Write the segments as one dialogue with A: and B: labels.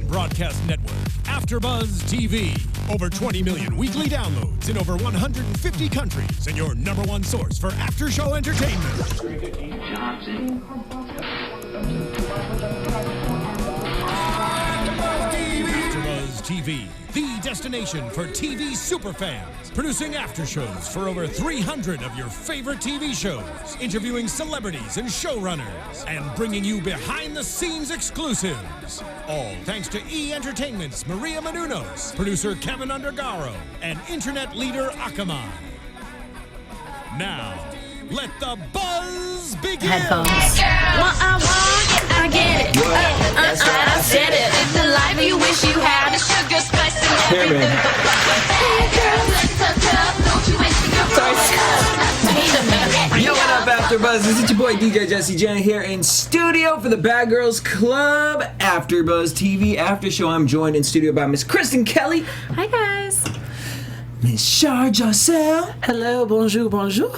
A: broadcast network, AfterBuzz TV. Over 20 million weekly downloads in over 150 countries, and your number one source for after-show entertainment. AfterBuzz TV, the destination for TV superfans. Producing aftershows for over 300 of your favorite TV shows, interviewing celebrities and showrunners, and bringing you behind-the-scenes exclusives. All thanks to E! Entertainment's Maria Menounos, producer Kevin Undergaro, and internet leader Akamai. Now, let the buzz begin!
B: Headphones. What I want, I get it. I said it. It's the life you wish you had. The sugar, spice, and everything. Hey, girl, let's talk. Don't you waste your
C: Yo, what up, AfterBuzz? This is your boy DJ Jesse Janedy here in studio for the Bad Girls Club AfterBuzz TV After Show. I'm joined in studio by Miss Kristen Kelly.
B: Hi, guys.
C: Miss Shar Jossell.
D: Hello, bonjour, bonjour.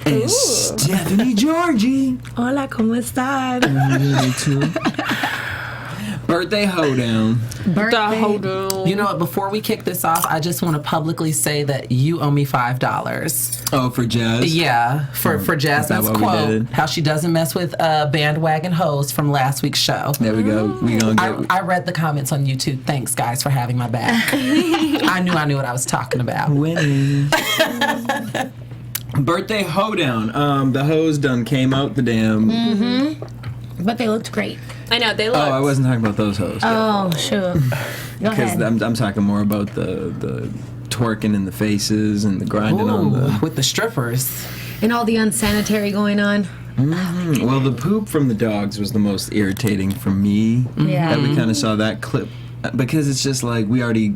C: And Stephanie Giorgi.
D: Hola, ¿cómo están?
C: Birthday hoedown.
D: You know what? Before we kick this off, I just want to publicly say that you owe me $5.
C: Oh, for Jazz?
D: Yeah, for Jasmine's quote, how she doesn't mess with bandwagon hoes from last week's show.
C: There we go. We gonna get.
D: I read the comments on YouTube. Thanks, guys, for having my back. I knew what I was talking about.
C: Winning. Birthday hoedown. The hoes done came out the damn.
B: Mm-hmm. But they looked great.
E: I know, they looked.
C: Oh, I wasn't talking about those hoes.
B: Oh, sure. Go
C: Because
B: ahead.
C: I'm talking more about the twerking in the faces and the grinding on the.
D: With the strippers.
B: And all the unsanitary going on.
C: Well, the poop from the dogs was the most irritating for me.
B: Yeah.
C: That we kind of saw that clip because it's just like we already.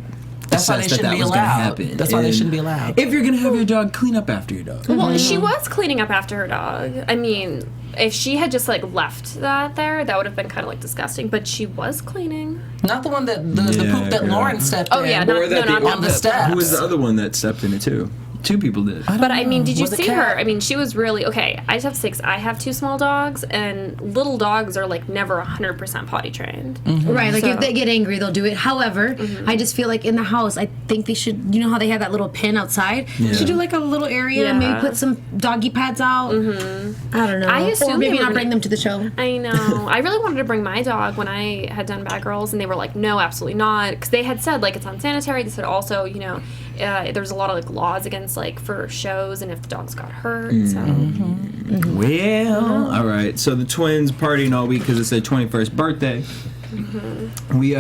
D: That's why they
C: assessed
D: shouldn't
C: that
D: be
C: was gonna
D: allowed.
C: happen.
D: That's why they
C: And
D: shouldn't be allowed.
C: If you're gonna have your dog, clean up after your dog.
E: Well, she was cleaning up after her dog. I mean, if she had just like left that there, that would have been kind of like disgusting. But she was cleaning.
D: Not the one that the poop that Lauren stepped in.
E: Oh yeah,
C: Or that
E: not
D: on the steps.
C: Who was the other one that stepped in it too? Two people did.
E: But I mean, did you
D: Was it
E: see
D: cat?
E: her? I mean, she was really okay. I have 6. I have 2 small dogs, and little dogs are like never 100% potty trained.
B: Right, like if
E: So-
B: they get angry, they'll do it. However, I just feel like in the house, I think they should, you know how they have that little pen outside?
C: Yeah.
B: They should do like a little area,
E: Yeah.
B: maybe put some doggy pads out. I don't know.
E: I assume
B: or maybe
E: they were
B: not bring them to the show.
E: I know. I really wanted to bring my dog when I had done Bad Girls, and they were like, no, absolutely not. Because they had said, like, it's unsanitary. They said also, you know, there's a lot of, like, laws against, like, for shows and if the dogs got hurt. So,
C: Well, all right. So the twins partying all week because it's their 21st birthday. We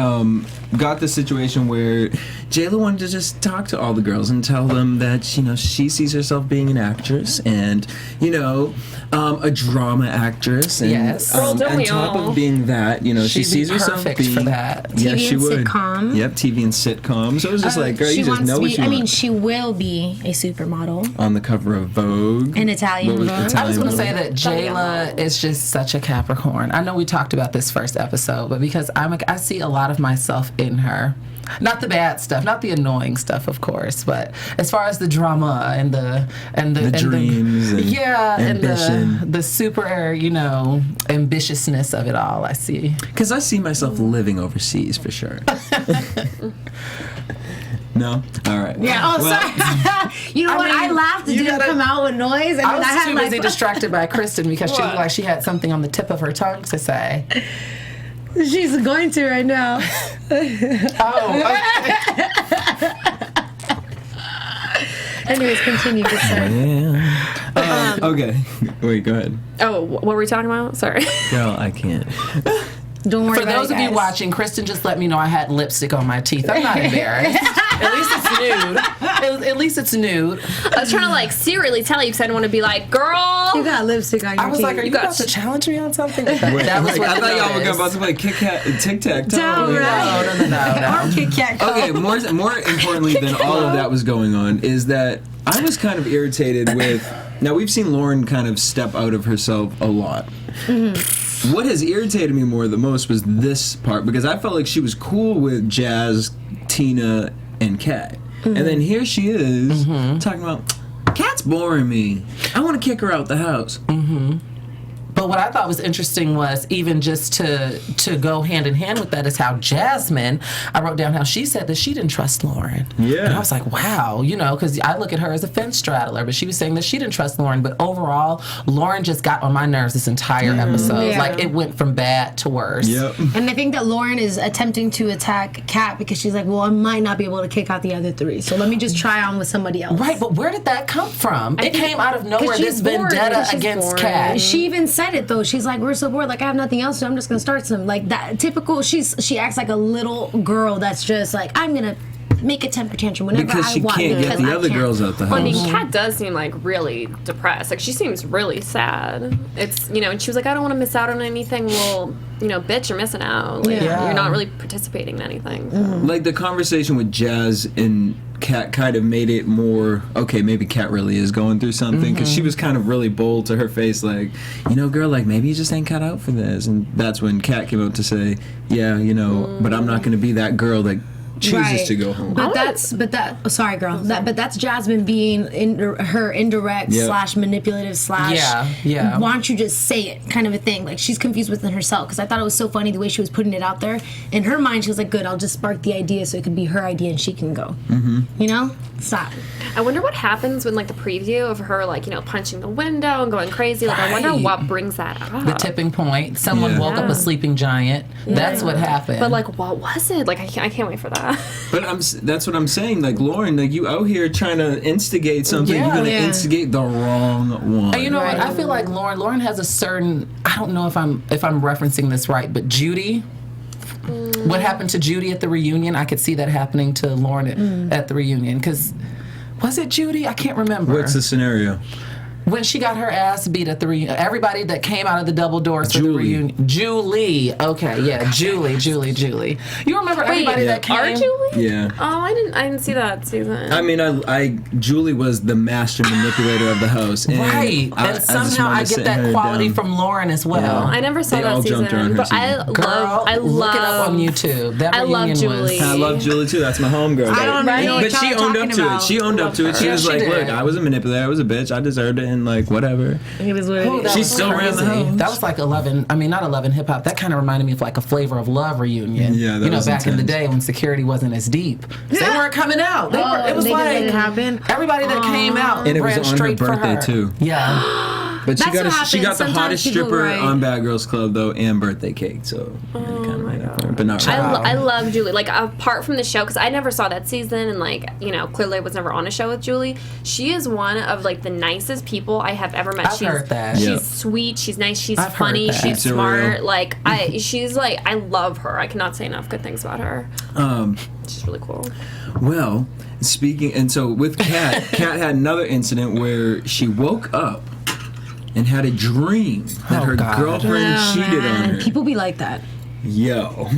C: got the situation where Jayla wanted to just talk to all the girls and tell them that, you know, she sees herself being an actress and, you know, a drama actress. And,
D: Yes.
E: Girl, don't
C: on
E: we
C: top
E: all?
C: of being that, you know, she
D: She'd be
C: sees herself
D: perfect
C: being
D: for that.
C: Yeah,
B: TV
C: she
B: and
C: would.
B: sitcom.
C: Yep, TV and sitcom. So it was just like, girl,
B: she
C: you just
B: wants
C: know
B: to
C: what
B: be,
C: you
B: I
C: want.
B: mean, she will be a supermodel.
C: On the cover of Vogue.
B: An Italian
C: What was
B: Vogue.
C: Italian
D: I just want to
C: Vogue?
D: say that Jayla is just such a Capricorn. I know we talked about this first episode, but because I see a lot of myself in her. Not the bad stuff, not the annoying stuff, of course, but as far as the drama and the
C: dreams and ambition.
D: and the super, you know, ambitiousness of it all, I see.
C: Because I see myself living overseas for sure. No? All right.
B: Yeah. Oh, sorry. You know what? I
D: mean,
B: laughed. It
D: you
B: didn't
D: gotta-
B: come out with noise. And
D: I
B: then
D: was
B: I had
D: too
B: my
D: busy distracted by Kristen because she looked like she had something on the tip of her tongue to say.
B: She's going to right now.
D: Oh,
B: Anyways, continue. Good sir.
C: Yeah. Okay. Wait, go ahead.
E: oh, what were we talking about? Sorry.
C: Girl, I can't.
B: Don't worry
D: For
B: about
D: those
B: it,
D: of you
B: guys.
D: watching, Kristen just let me know I had lipstick on my teeth. I'm not embarrassed. At least it's nude. At least it's nude.
E: I was trying to, like, serially tell you because I didn't want to be like, girl.
B: You got lipstick on your
D: I was
B: teeth.
D: like, are you about to challenge me on something?
C: Wait,
D: That was
C: like,
D: what
C: I
D: the
C: thought y'all
D: note
C: were
D: is.
C: about to play tic-tac-toe.
B: Down, right?
D: No.
B: Or Kit Kat.
C: Okay, more importantly than all of that was going on is that I was kind of irritated with... Now, we've seen Lauren kind of step out of herself a lot. What has irritated me more the most was this part, because I felt like she was cool with Jazz, Tina, and Kat. And then here she is talking about, Kat's boring me. I want to kick her out the house.
D: But what I thought was interesting was even just to go hand in hand with that is how Jasmine, I wrote down how she said that she didn't trust Lauren.
C: Yeah.
D: And I was like, wow, because I look at her as a fence straddler, but she was saying that she didn't trust Lauren. But overall, Lauren just got on my nerves this entire episode.
F: Yeah.
D: Like, it went from bad to worse.
C: Yep.
F: And I think that Lauren is attempting to attack Kat because she's like, well, I might not be able to kick out the other 3, so let me just try on with somebody else.
D: Right, but where did that come from? It came out of nowhere,
F: she's
D: this
F: bored,
D: vendetta
F: because she's
D: against
E: bored.
D: Kat.
F: She even said it though. She's like, we're so bored. Like, I have nothing else to do. I'm just gonna start some. Like, that typical. She acts like a little girl that's just like, I'm gonna make a temper tantrum whenever
C: Because
F: I
C: she
F: want.
C: can't get
F: because
C: the
F: I
C: other
F: can't.
C: girls out the house.
E: Well, I mean, Kat does seem like really depressed. Like, she seems really sad. It's, and she was like, I don't want to miss out on anything. Well, bitch, you're missing out. Like,
F: Yeah.
E: you're not really participating in anything. So.
C: Like, the conversation with Jazz and Kat kind of made it more, okay, maybe Kat really is going through something, because she was kind of really bold to her face, like, girl, like, maybe you just ain't cut out for this. And that's when Kat came out to say, yeah, but I'm not going to be that girl that chooses to go home.
F: But sorry, girl. But that's Jasmine being her indirect / manipulative /
D: Yeah.
F: why don't you just say it kind of a thing. Like, she's confused within herself, because I thought it was so funny the way she was putting it out there. In her mind, she was like, good, I'll just spark the idea so it could be her idea and she can go. Stop.
E: I wonder what happens when, like, the preview of her, like, punching the window and going crazy. Like, I wonder what brings that up.
D: The tipping point. Someone woke up a sleeping giant. That's what happened.
E: But, like, what was it? Like, I can't wait for that.
C: But that's what I'm saying. Like, Lauren, like, you out here trying to instigate something. You're going to instigate the wrong one.
D: And you know what? I feel like Lauren has a certain, I don't know if I'm referencing this right, but Judy, what happened to Judy at the reunion, I could see that happening to Lauren at the reunion. Because, was it Judy? I can't remember.
C: What's the scenario?
D: When she got her ass beat at the reunion, everybody that came out of the double doors for the reunion. Julie. Okay, yeah, Julie. You remember everybody that came?
E: Our Julie?
C: Yeah.
E: Oh, I didn't see that season.
C: I mean, Julie was the master manipulator of the house. And
D: Right. And somehow I get that quality from Lauren as well.
C: Yeah.
E: I never saw
C: They
E: that
C: all
E: season,
C: jumped her on her
E: but
C: season.
E: I
D: Look it up on YouTube. That
E: I love
D: reunion
E: Julie.
D: was.
C: I love Julie too. That's my homegirl.
F: I don't know what
C: But she
F: y'all
C: owned up
F: talking
C: to
F: about.
C: it. She owned up to it. She
D: Yeah,
C: was
D: she
C: like,
D: did.
C: look, I was a manipulator. I was a bitch. I deserved it. And like, whatever.
F: It was what it is.
D: That
C: She
D: was
C: still ran the
D: crazy.
C: house.
D: That was like not 11 hip hop. That kind of reminded me of like a Flavor of Love reunion.
C: Yeah, that was
D: back in the
C: intense.
D: day when security wasn't as deep. They weren't coming out. It was
F: they
D: like
F: didn't happen?
D: everybody that came out
C: And it was
D: ran
C: on her
D: straight for
C: birthday,
D: her.
C: too.
D: Yeah.
C: But she
F: That's
C: got
F: what
C: she got
F: happens.
C: the
F: Sometimes
C: hottest
F: people
C: stripper
F: write-
C: on Bad Girls Club though, and birthday cake. So kind of made up for it, but not really.
E: I love Julie. Like, apart from the show, because I never saw that season, and like, clearly I was never on a show with Julie. She is one of like the nicest people I have ever met.
D: I've heard that.
E: She's
C: Yeah.
E: sweet. She's nice. She's
D: I've heard
E: funny.
D: that.
E: She's
C: Keeps it
E: smart.
C: real.
E: Like, she's like, I love her. I cannot say enough good things about her. She's really cool.
C: Well, speaking, and so with Kat, Kat had another incident where she woke up and had a dream that her
D: God.
C: girlfriend cheated on her.
F: People be like that.
C: Yo.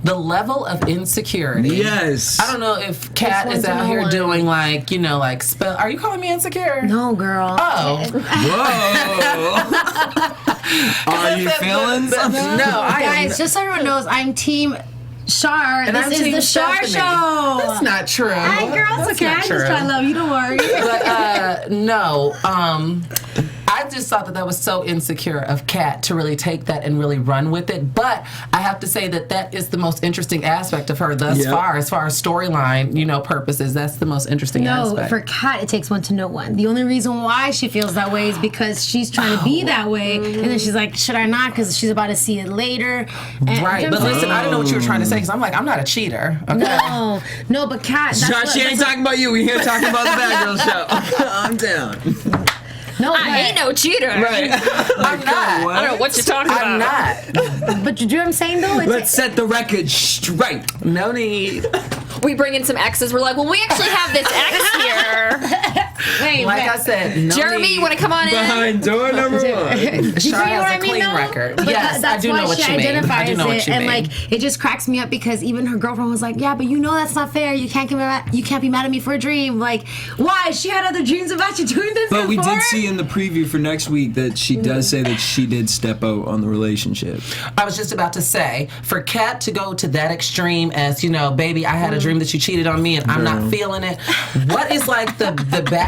D: The level of insecurity.
C: Yes.
D: I don't know if Kat
F: This
D: is
F: one's
D: out
F: another
D: here
F: one.
D: doing like, like spell. Are you calling me insecure?
F: No, girl.
D: Oh.
C: Whoa. Are you feeling something?
D: No, I am.
F: Guys, just so everyone knows, I'm Team Shar.
D: And
F: This
D: I'm
F: is
D: Team
F: the Shar
D: Stephanie.
F: Show.
D: That's not true.
F: Hi, girls.
D: That's
F: Okay,
D: not
F: I just
D: true.
F: try to love you. Don't worry.
D: But no, I just thought that was so insecure of Kat to really take that and really run with it. But I have to say that is the most interesting aspect of her thus
C: Yep.
D: far, as far as storyline, purposes. That's the most interesting
F: No,
D: aspect.
F: for Kat, it takes one to know one. The only reason why she feels that way is because she's trying to be that way, and then she's like, should I not? Because she's about to see it later. And
D: Right, but listen, I didn't know what you were trying to say because I'm like, I'm not a cheater. Okay?
F: No, but Kat,
C: She ain't talking about you. We here talking about the Bad Girls show. I'm down.
F: no,
E: I ain't no cheater.
C: Right.
D: I'm not.
E: I don't know what you're talking
D: I'm
E: about.
D: not.
F: But you do what I'm saying though. It's
C: Let's set the record straight.
D: No need.
E: We bring in some exes. We're like, well, we actually have this ex here.
F: wait,
D: Like I said, no
E: Jeremy,
D: need.
E: you want to come on in?
C: Behind door number one.
F: You
D: Shar
F: know what
D: has
F: I
D: a
F: mean,
D: clean
F: though?
D: record.
F: But
D: Yes,
F: that's
D: I do
F: why
D: know what
F: she
D: you mean.
F: identifies
D: I do know
F: it,
D: what you
F: and
D: mean.
F: like it just cracks me up because even her girlfriend was like, "Yeah, but that's not fair. You can't be mad at me for a dream. Like, why? She had other dreams about you doing this
C: But we
F: before?"
C: did see in the preview for next week that she does say that she did step out on the relationship.
D: I was just about to say, for Kat to go to that extreme as, baby, I had a dream that you cheated on me and I'm not feeling it. What is like the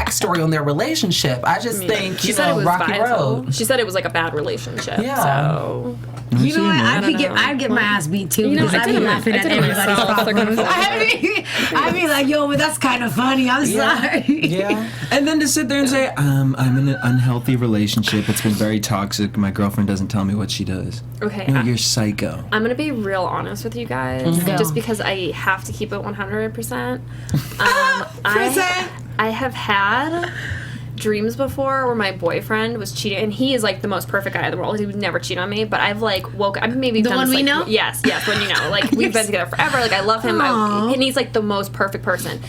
D: backstory on their relationship. I just think,
E: She said it was
D: rocky
E: vital.
D: road.
E: She said it was like a bad relationship.
D: Yeah.
E: So
F: You know what? I'd get my ass beat too because I'd be laughing at everybody's problems. I'd be like, yo, but that's kind of funny. I'm sorry.
D: Yeah.
C: And then to sit there and say, I'm in an unhealthy relationship. It's been very toxic. My girlfriend doesn't tell me what she does.
E: Okay.
C: No, you're psycho.
E: I'm gonna be real honest with you guys, just because I have to keep it 100%. I have had dreams before where my boyfriend was cheating, and he is like the most perfect guy in the world. He would never cheat on me, but I've like woke. I've maybe
F: The
E: done
F: one
E: this,
F: we
E: like,
F: know?
E: Yes, one you know. Like we've been together forever. Like I love him, and he's like the most perfect person.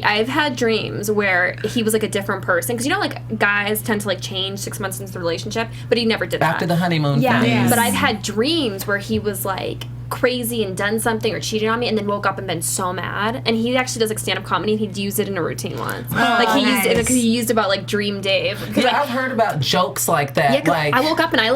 E: I've had dreams where he was like a different person, because like guys tend to like change 6 months into the relationship, but he never did that
D: After the honeymoon
E: Yeah,
D: phase.
E: but I've had dreams where he was like crazy and done something or cheated on me, and then woke up and been so mad. And he actually does like stand-up comedy, and he'd used it in a routine once. Like he used it because he used about like Dream Dave.
D: Yeah, I've heard about jokes like that.
E: Yeah, 'cause
D: like
E: I woke up and I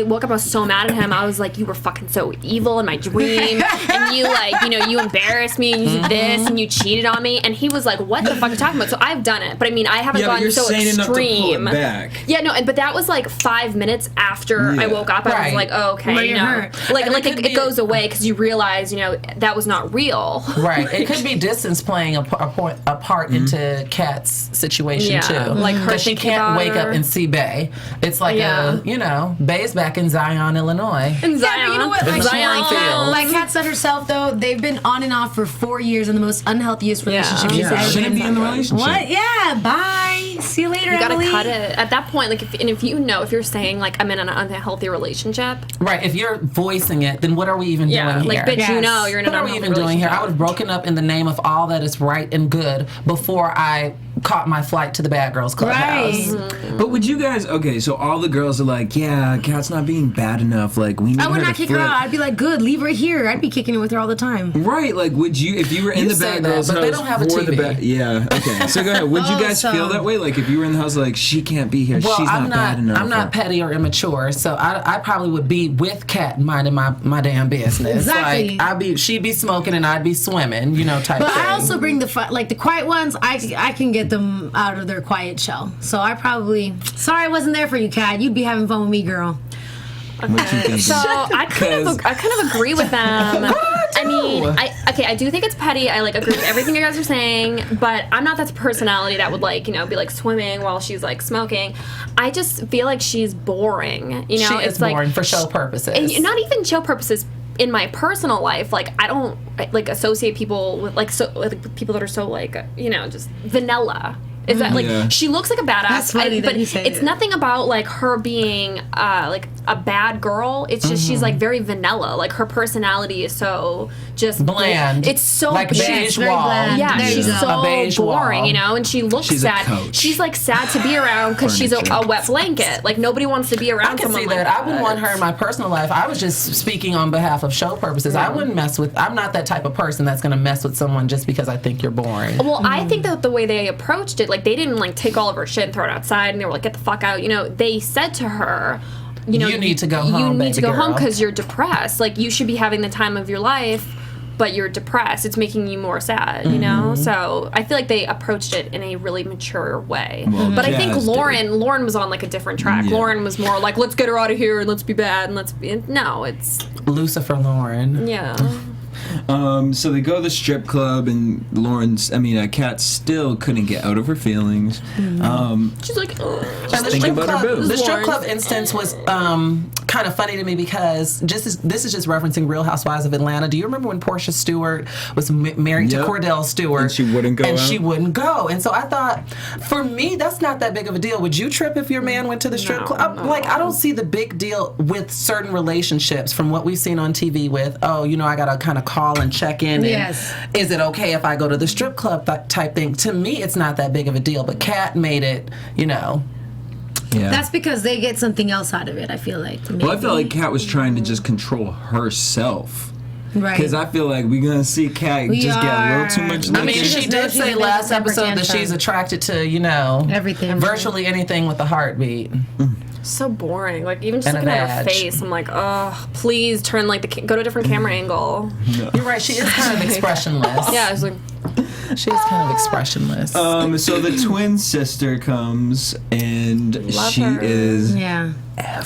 E: woke up, I was so mad at him. I was like, you were fucking so evil in my dream, and you like, you embarrassed me, and you did this, and you cheated on me. And he was like, what the fuck are you talking about? So I've done it, but I mean, I haven't gone so extreme.
C: Back.
E: Yeah, no, but that was like 5 minutes after I woke up. I was like, oh, okay,
F: Where you hurt.
E: like it goes away because you realize, that was not real.
D: Right. It could be distance playing a part into Kat's situation too.
E: Like her
D: because she
E: thinking
D: can't
E: about
D: wake up
E: her.
D: and see Bay. It's like Bay's back in Zion, Illinois.
E: And
F: Yeah, but you know what? Like,
D: Zion Field.
F: like Kat said herself, though, they've been on and off for 4 years in the most unhealthiest relationship she's ever
C: Shouldn't
F: been
C: be in the relationship.
F: What? Yeah. Bye. See you later,
E: You gotta
F: Emily.
E: cut it at that point. Like, if you're saying like I'm in an unhealthy relationship,
D: Right. If you're voicing it, then what are we even doing here?
E: like bitch,
F: Yes.
E: you're in
D: What
E: an
D: are we
E: unhealthy
D: even doing here? I
E: relationship.
D: would have broken up in the name of all that is right and good before I caught my flight to the Bad Girls Clubhouse.
F: Right.
C: But would you guys? Okay, so all the girls are like, yeah, Kat's not being bad enough. Like we need
F: I would
C: her
F: not
C: to
F: kick her
C: flip.
F: out. I'd be like, good, leave her here. I'd be kicking it with her all the time.
C: Right, like would you, if you were in
D: You
C: the
D: say
C: Bad
D: that,
C: Girls
D: but
C: house
D: they don't have a
C: for
D: TV.
C: the yeah, okay. So go ahead. Would you guys feel that way? Like if you were in the house, like she can't be here.
D: Well,
C: She's
D: I'm
C: not bad enough.
D: I'm not
C: or-
D: petty or immature, so I probably would be with Kat minding my damn business.
F: Exactly.
D: Like she'd be smoking and I'd be swimming, type
F: But
D: thing.
F: I also bring the quiet ones. I can get them out of their quiet shell. So I probably. Sorry, I wasn't there for you, Kat. You'd be having fun with me, girl.
C: What you thinking?
E: So I kind of agree with them. I mean, I do think it's petty. I like agree with everything you guys are saying, but I'm not that personality that would be like swimming while she's like smoking. I just feel like she's boring.
D: she
E: it's
D: is
E: like
D: boring for show purposes.
E: and not even show purposes. In my personal life, like I don't like associate people with like people that are so like just vanilla. Is that like
C: Yeah.
E: she looks like a badass?
F: That's funny that
E: but
F: you say
E: it's
F: it.
E: nothing about like her being like a bad girl. It's just she's like very vanilla. Like her personality is so just
D: Bland.
E: It's so
D: like
E: bland.
D: beige
F: very
D: wall.
F: bland.
E: Yeah,
F: There
E: she's
F: you go.
E: so
D: A beige
E: boring,
D: wall.
E: and she looks
C: She's a
E: sad.
C: coach.
E: She's like sad to be around because she's a
C: Furniture.
E: wet blanket. Like nobody wants to be around
D: I can
E: someone
D: see
E: like
D: that.
E: that.
D: I wouldn't want her in my personal life. I was just speaking on behalf of show purposes. I wouldn't mess with. I'm not that type of person that's going to mess with someone just because I think you're boring.
E: Well, I think that the way they approached it, like they didn't like take all of her shit and throw it outside, and they were like, "Get the fuck out." They said to her, you
D: need to go home,
E: You need
D: baby
E: to go home
D: girl.
E: because you're depressed. Like you should be having the time of your life, but you're depressed. It's making you more sad. So I feel like they approached it in a really mature way.
C: Well,
E: But I think
C: Jazz did.
E: Lauren was on like a different track.
C: Yeah.
E: Lauren was more like, "Let's get her out of here and let's be bad and let's be." No, it's
D: Lucifer Lauren.
E: yeah.
C: So they go to the strip club, and Kat still couldn't get out of her feelings.
E: She's like, ugh.
D: And
C: thinking about her boobs.
D: The strip
E: Lauren.
D: club instance was kind of funny to me because this is just referencing Real Housewives of Atlanta. Do you remember when Portia Stewart was married to
C: Yep.
D: Cordell Stewart?
C: And she wouldn't go
D: And
C: out?
D: she wouldn't go. And so I thought, for me, that's not that big of a deal. Would you trip if your man went to the strip club?
E: no.
D: Like, I don't see the big deal with certain relationships from what we've seen on TV with, I got to kind of call and check in.
F: Yes.
D: And is it okay if I go to the strip club type thing? To me, it's not that big of a deal. But Kat made it,
C: Yeah.
F: That's because they get something else out of it, I feel like.
C: Well, I felt
F: maybe.
C: like Kat was trying to just control herself.
F: Right.
C: Because I feel like we're going to see Kat
F: We
C: just get a
F: are.
C: little too much
F: I
D: I mean,
C: liquor.
D: she
F: just
D: did
F: knows she's
D: say
F: a
D: last
F: temper
D: episode that
F: tantrum.
D: she's attracted to,
F: Everything.
D: virtually anything with a heartbeat.
E: So boring. Like even just
D: And a
E: looking at her
D: badge.
E: face, I'm like, oh, please turn go to a different camera angle.
D: You're right, she is kind of expressionless.
E: Yeah, it's like
D: She is kind of expressionless.
C: So the twin sister comes and
E: Love
C: she
E: her.
C: is.
F: Yeah.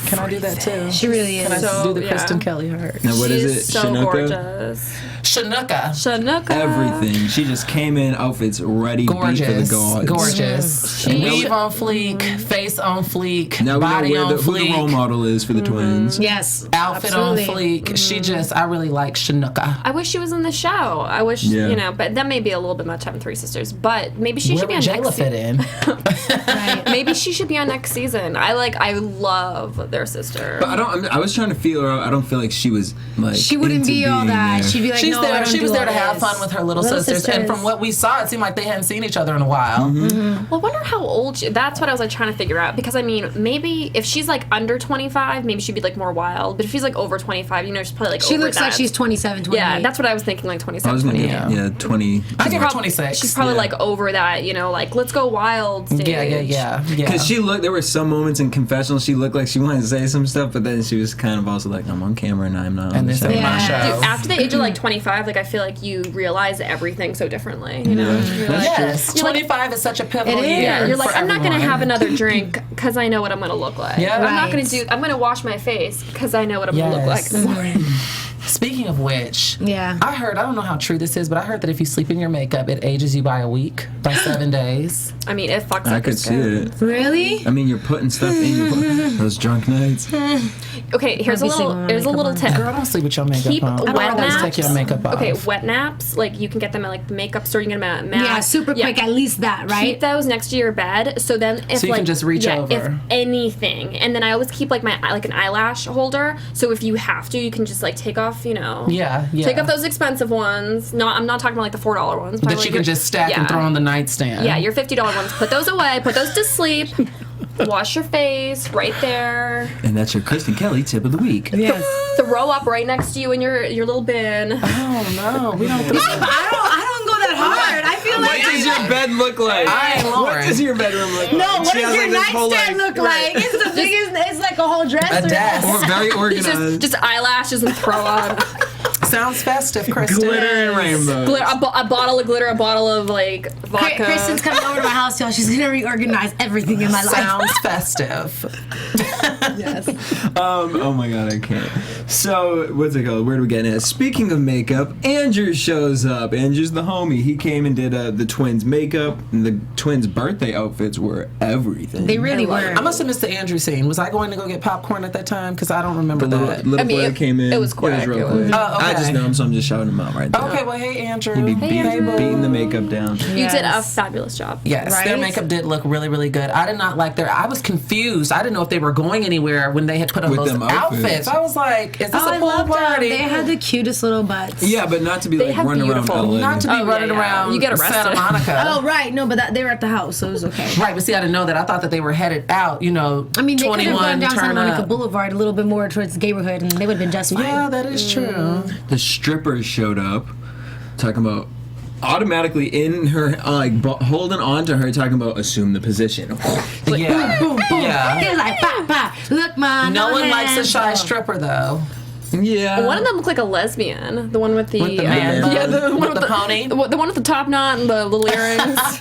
D: Can I do that too?
F: She really
D: Can I
F: is.
D: do the
E: yeah.
D: Kristen Kelly heart?
C: Now what
E: She's
C: is it?
E: so
C: Shinuka?
E: gorgeous.
D: Shanuka.
C: Everything. She just came in outfits ready, beat for
D: Gorgeous.
C: the gods.
D: Gorgeous.
E: She-
D: Weave on fleek, face on fleek,
C: Now we know
D: body on
C: who the role
D: fleek,
C: model is for the twins.
F: Yes.
D: outfit
F: absolutely.
D: on fleek. She just, I really like Shanuka.
E: I wish she was in the show. I wish,
C: Yeah.
E: but that may be a little bit much having 3 sisters. But maybe she
D: Where
E: should be
D: would
E: on
D: Jayla
E: next
D: fit
E: season.
D: in?
E: Maybe she should be on next season. I love their sister.
C: But I was trying to feel her out. I don't feel like she was like.
F: She wouldn't
C: into
F: be all
C: being
F: that.
C: there.
F: She'd be like,
D: She's
F: no, I
D: there.
F: don't
D: She
F: do
D: was there
F: all
D: to have
F: this.
D: fun with her little sisters. And from what we saw, it seemed like they hadn't seen each other in a while.
C: Mm-hmm.
E: Well, I wonder how old that's what I was like trying to figure out, because I mean, maybe if she's like under 25, maybe she'd be like more wild, but if she's like over 25, she's probably like
F: She
E: over
F: looks like
E: that.
F: she's 27, 28.
E: Yeah, that's what I was thinking, like
C: I
E: 27,
C: was gonna
E: 28.
C: get 20.
D: I give her
E: Prob-
D: 26.
E: She's probably
C: Yeah.
E: like over that, like let's go wild stage.
D: Yeah.
C: Because there were some moments in confessional, she looked like she wanted to say some stuff, but then she was kind of also like, I'm on camera and I'm not. on
D: And
C: the
D: this
C: show.
D: ain't my
F: Yeah.
D: show.
E: Dude, after the age of like 25, like I feel like you realize everything so differently, you know?
C: Yeah.
E: You're like,
D: Yes,
E: you're like-
D: 25 is such a pivotal
F: It is.
D: year.
E: yeah, you're like,
D: for
E: I'm not going to
D: everyone.
E: have another drink because I know what I'm going to look like.
D: Yeah.
E: I'm not
F: Right.
E: going to I'm going to wash my face because I know what I'm going to look like
D: Yes.
E: in the morning.
D: Speaking of which,
F: Yeah.
D: I don't know how true this is, but I heard that if you sleep in your makeup, it ages you by a week, by 7 days.
E: I mean, it fucks
C: I
E: up
C: could
E: your
C: see
E: skin.
C: it.
F: Really?
C: I mean, you're putting stuff in those drunk nights.
E: Okay, here's a
F: Obviously
E: little
F: when my
E: here's a
F: makeup
E: little
F: on.
E: tip.
D: Girl, don't sleep with your makeup
E: Keep
D: on.
E: wet
D: Always
E: naps.
D: take your makeup off.
E: Okay, wet naps, like you can get them at like the makeup store. You can get them at MAC.
F: Yeah, super quick, at least that, right?
E: Keep those next to your bed, so then if
D: So you
E: like
D: can just reach over.
E: if anything, and then I always keep like an eyelash holder. So if you have to, you can just like take off,
D: Yeah.
E: take off those expensive ones. No, I'm not talking about like the $4 ones.
D: that you can just stack and throw on the nightstand.
E: Yeah, your $50 ones. Put those away. Put those to sleep. Wash your face right there.
C: And that's your Kristen Kelly tip of the week.
F: Yes.
E: Throw up right next to you in your little bin.
D: Oh, no. We don't think
F: I don't go that hard. I feel
C: What
F: like
C: does your bed look like?
D: I ain't Lauren.
C: What does your bedroom look like?
F: No, what
C: She
F: does
C: has,
F: your
C: like, this whole,
F: nightstand look like? It's the biggest. It's like a whole dresser.
D: A desk.
C: Very organized.
E: Just eyelashes and throw up.
D: Sounds festive, Kristen.
C: Glitter and rainbows.
E: A bottle of glitter, a bottle of like vodka.
F: Kristen's coming over to my house, y'all. She's gonna reorganize everything in my life.
D: Sounds festive.
F: Yes.
C: Oh my god, I can't. So, what's it called? Where do we get at? Speaking of makeup, Andrew shows up. Andrew's the homie. He came and did the twins' makeup. And the twins' birthday outfits were everything.
F: They really were.
D: I must have missed the Andrew scene. Was I going to go get popcorn at that time? Because I don't remember
C: The
D: that.
C: little
E: I mean,
C: boy
E: it-
C: came in.
E: it was quick.
C: real
E: It was-
C: quick.
D: Oh, okay.
C: I just know him, so I'm just shouting him out right there.
D: Okay, well, hey, Andrew.
C: He'd be
D: Hey, boo.
C: beating the makeup down.
E: You did a
F: Yes.
E: fabulous job.
D: Yes, their
F: Right?
D: makeup did look really, really good. I did not like I was confused. I didn't know if they were going anywhere when they had put on
C: With
D: those
C: them
D: outfits.
C: outfits.
D: I was like, is this
F: Oh,
D: a
F: I
D: pool
F: loved them.
D: party?
F: They had the cutest little butts.
C: Yeah, but not to be
E: They
C: like
E: have
C: running around
E: beautiful-
C: LA.
D: Not to be
E: Oh, yeah,
D: running
E: yeah.
D: around
E: You get
D: Santa
E: arrested.
D: Monica.
F: Oh right, no, but they were at the house, so it was okay.
D: Right, but see, I didn't know that. I thought that they were headed out,
F: I mean, they could have
D: 21,
F: gone down Santa
D: turn
F: Monica
D: up.
F: Boulevard a little bit more towards the neighborhood, and they would have been just fine.
D: Yeah, that is true.
C: The strippers showed up, talking about automatically in her, holding on to her, talking about assume the position.
D: Yeah.
F: Boom, boom.
D: Yeah.
F: He was like, bah, bah. Look, ma.
D: No one likes a
F: hands
D: shy
F: up.
D: stripper, though.
C: Yeah.
E: One of them looked like a lesbian. The one with the,
D: With the man bun?
E: yeah, the one
D: With the pony?
E: the one with the top knot and the little earrings.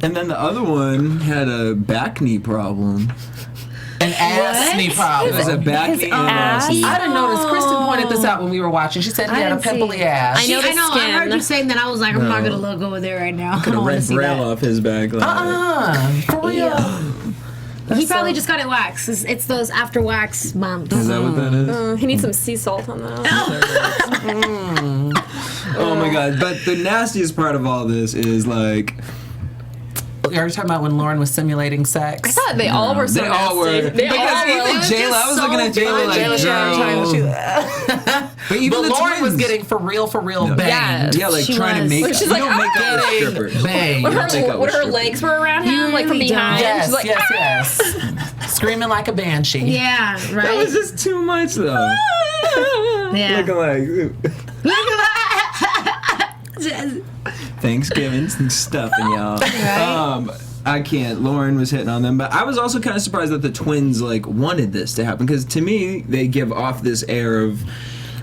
C: And then the other one had a back knee problem.
D: An ass knee problem.
C: It was a back knee and
E: ass?
C: ass knee.
D: I didn't notice. Kristen pointed this out when we were watching. She said he
F: I
D: had a
F: didn't see
D: pimply
F: it.
D: ass.
E: I know the
F: I know. I
E: skin.
F: heard you saying that. I was like, I'm not
C: No.
F: gonna look over there right now. I
C: Put a
F: don't want to
C: red
F: see
C: braille
F: that.
C: off his back. Like,
D: For real.
F: He probably just got it waxed. It's those after wax bumps.
C: Is that what that is?
E: He needs some sea salt on that.
C: Oh my god. But the nastiest part of all this is like,
D: Are you talking about when Lauren was simulating sex?
E: I thought they all were so
C: they all were.
E: nasty. They all
C: Because
E: were.
C: even Jayla, I was looking at Jayla like,
D: Jayla trying to-
C: girl. But even
D: But
C: the
D: Lauren was
C: twins.
D: getting for real banged.
E: Yes.
C: Yeah, like
F: She
C: trying to
F: was.
C: make
F: Like,
C: up.
E: she's
C: You
E: like,
C: don't make up
E: "Ah!"
C: with strippers.
D: Bang.
C: You don't make up
E: When
C: with
E: her
C: strippers.
E: legs were around him, like from
F: really
E: behind.
D: Yes,
E: She's like,
D: yes. Screaming like a banshee.
F: Yeah,
C: That
F: right.
C: was just too much though.
F: yeah.
C: Looking like
F: Look at that.
C: Thanksgiving stuffing, y'all. I can't. Lauren was hitting on them, but I was also kind of surprised that the twins like wanted this to happen because to me they give off this air of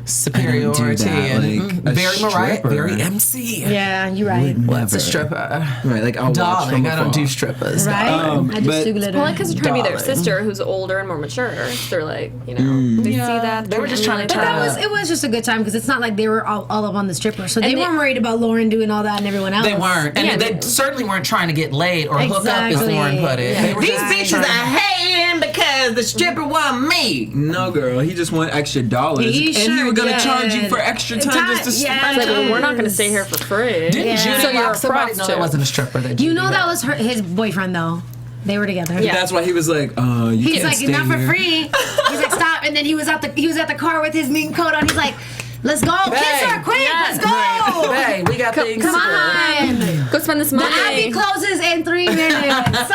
D: superiority and
C: like,
D: very Mariah,
C: stripper.
D: very MC.
F: Yeah, you're right.
D: What's a stripper?
C: Right, like I'll watch
D: Darling,
C: from
D: I don't
C: afar.
D: do strippers.
F: Right? I just
C: but-
F: Googled it.
E: Well, because they're trying to be their
D: Darling.
E: sister who's older and more mature. They're like, they see that.
D: They were just trying to
F: But it was just a good time because it's not like they were all up on the stripper. So they weren't worried about Lauren doing all that and everyone else.
D: They weren't. And
E: Yeah,
D: they certainly weren't trying to get laid or hook up, as
F: Exactly.
D: Lauren put it.
F: Yeah.
D: They were
F: These
D: just
F: bitches
D: trying
F: are
D: to-
C: hating because the stripper want me. No, girl, he just want extra dollars,
F: He
C: and he
F: sure
C: was gonna
F: did.
C: charge you for extra time just to
F: Yeah.
C: spend
E: It's like, well,
C: time.
E: we're not going to stay here for free.
D: Didn't Judy
E: So you're
D: lock
E: a
D: somebody? No, that
E: prostitute.
D: wasn't a stripper. That
F: You
D: Judy
F: know
D: had.
F: that was his boyfriend though. They were together.
E: Yeah.
C: That's why he was like, you
F: He's
C: can't
F: like,
C: stay
F: not for
C: here.
F: free. He's like, stop. And then he was at the car with his meat coat on. He's like, let's go. Kiss her quick.
E: Yes.
F: Let's go.
D: Hey, we got things.
F: Come
D: to do.
F: on.
E: Go spend this
F: The Abbey
E: money.
F: closes in 3 minutes.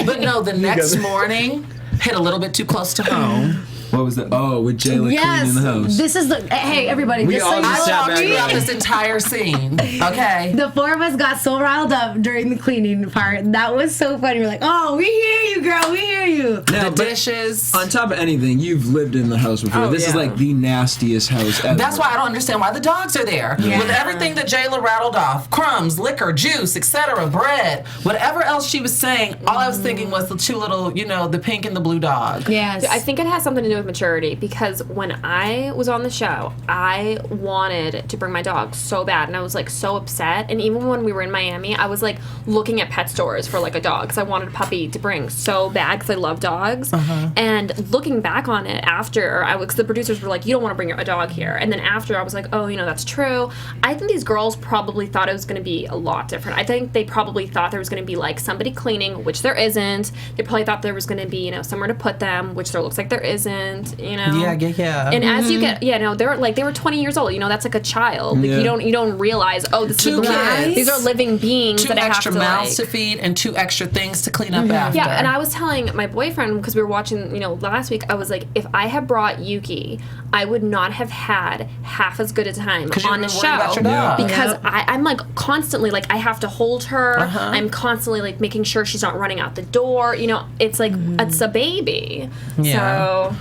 D: But no, the next morning hit a little bit too close to home.
C: What was that? Oh, with Jayla
F: Yes.
C: cleaning the house.
F: This is the. Hey, everybody.
C: We
F: just so
C: all
F: you
C: just
F: know,
C: sat
D: I
C: back
D: talked
C: there.
D: throughout this entire scene. Okay.
F: the 4 of us got so riled up during the cleaning part. That was so funny. We're like, oh, we hear you, girl. We hear you.
C: Now,
D: The
C: but
D: dishes.
C: on top of anything, you've lived in the house before.
E: Oh,
C: This is
E: yeah.
C: like the nastiest house ever.
D: That's why I don't understand why the dogs are there.
F: Yeah.
D: With everything that Jayla rattled off, crumbs, liquor, juice, etc., bread, whatever else she was saying, all I was thinking was the two little, the pink and the blue dog.
F: Yes.
E: I think it has something to do with maturity because when I was on the show, I wanted to bring my dog so bad and I was like so upset. And even when we were in Miami, I was like looking at pet stores for like a dog because I wanted a puppy to bring so bad because I love dogs. And looking back on it after, because the producers were like, you don't want to bring a dog here. And then after, I was like, oh, that's true. I think these girls probably thought it was going to be a lot different. I think they probably thought there was going to be like somebody cleaning, which there isn't. They probably thought there was going to be, somewhere to put them, which there looks like there isn't,
D: Yeah.
E: And as you get, they were 20 years old. That's like a child. Like,
C: Yeah.
E: you don't realize, oh, this
D: Two
E: is
D: kids.
E: these are living beings
D: Two
E: that I have
D: extra
E: to
D: mouths
E: like.
D: to feed and 2 extra things to clean up after.
E: Yeah, and I was telling my boyfriend because we were watching, last week. I was like, if I had brought Yuki, I would not have had half as good a time
D: 'Cause you
E: on the
D: were worried
E: show
D: about your dog.
E: because
F: Yep.
E: I'm like constantly like I have to hold her. I'm constantly like making sure she's not running out the door. It's like it's a baby.
D: Yeah.
E: So.